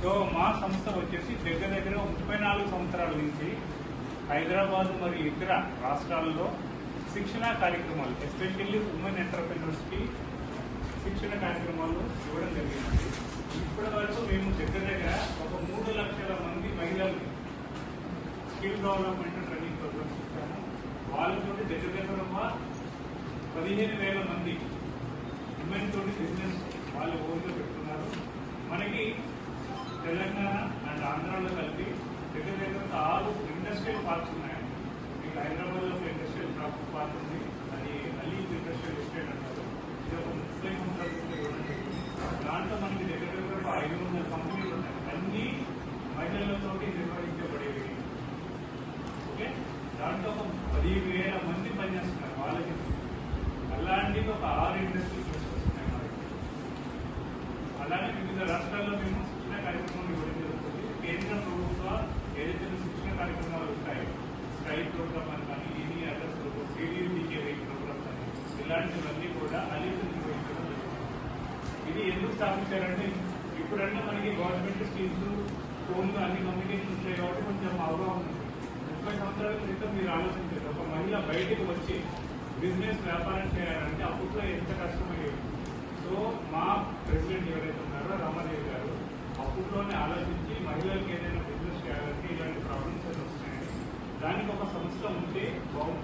So మా సంస్థ వచ్చేసి దగ్గర 34 సంవత్సరాల నుంచి హైదరాబాద్ మరియు ఇతర రాష్ట్రాల్లో శిక్షణ కార్యక్రమాలు, ఎస్పెషల్లీ ఉమెన్ ఎంటర్‌ప్రెన్యూర్స్‌కి శిక్షణ కార్యక్రమాలు ఇవ్వడం జరిగింది. ఇప్పటి వరకు మేము దగ్గర ఒక 3 లక్షల మంది మహిళల్ని స్కిల్ డెవలప్మెంట్ ట్రైనింగ్ ప్రోగ్రామ్స్ ఇచ్చాము. వాళ్ళతో దగ్గర 15,000 మంది ఉమెన్ తోటి బిజినెస్ వాళ్ళు ఓన్గా పెట్టుకున్నారు. మనకి తెలంగాణ అండ్ ఆంధ్రాలో కలిపి దగ్గర 6 ఇండస్ట్రియల్ పార్క్స్ ఉన్నాయండి. మీకు హైదరాబాద్లో ఒక ఇండస్ట్రియల్ పార్క్ ఉంది, అది అలీ ఇండస్ట్రియల్ ఎస్టేట్ అంటారు. ఇది ఒక 30 సంవత్సరాల క్రితం ఇవ్వడం జరిగింది. దాంట్లో మనకి దగ్గర 500 కంపెనీలు ఉన్నాయి, అన్ని మహిళలతోటి నిర్వహించబడేవి. ఓకే, దాంట్లో ఒక 10,000 మంది పనిచేస్తున్నారు వాళ్ళకి. అలాంటివి ఒక 6 ఇండస్ట్రీ క్లస్టర్స్ ఉన్నాయి మనకి. అలాగే వివిధ రాష్ట్రాల్లో మేము శిక్షణ కార్యక్రమాలు ఇవ్వడం జరుగుతుంది. కేంద్ర ప్రభుత్వ ఏదైతే శిక్షణ కార్యక్రమాలు ఉంటాయో, స్ట్రైక్ ప్రోగ్రామ్ అని కానీ, ఎనీ అదర్స్ ప్రోగ్రామ్, కేడీవీకేవై ప్రోగ్రామ్స్ అని, ఇలాంటివన్నీ కూడా అలీలు నిర్వహించడం జరుగుతుంది. ఇది ఎందుకు స్థాపించారంటే ఇప్పుడంటే మనకి గవర్నమెంట్ స్కీమ్స్, ఫోన్లు అన్ని కమ్యూనికేషన్ ఉంటాయి కాబట్టి కొంచెం అవగాహన ఉంది. 30 సంవత్సరాల క్రితం మీరు ఆలోచించారు, ఒక మహిళ బయటకు వచ్చి బిజినెస్ వ్యాపారం చేయాలంటే అప్పట్లో ఎంత కష్టమయ్యేది. సో మా ప్రెసిడెంట్ ఎవరైతే ఉన్నారో రామాదేవి గారు అప్పట్లోనే ఆలోచించి మహిళలకు ఏదైనా బిజినెస్ చేయాలంటే ఇలాంటి ప్రాబ్లమ్స్ వస్తున్నాయని, దానికి ఒక సంస్థ ఉంటే బాగుంటుంది.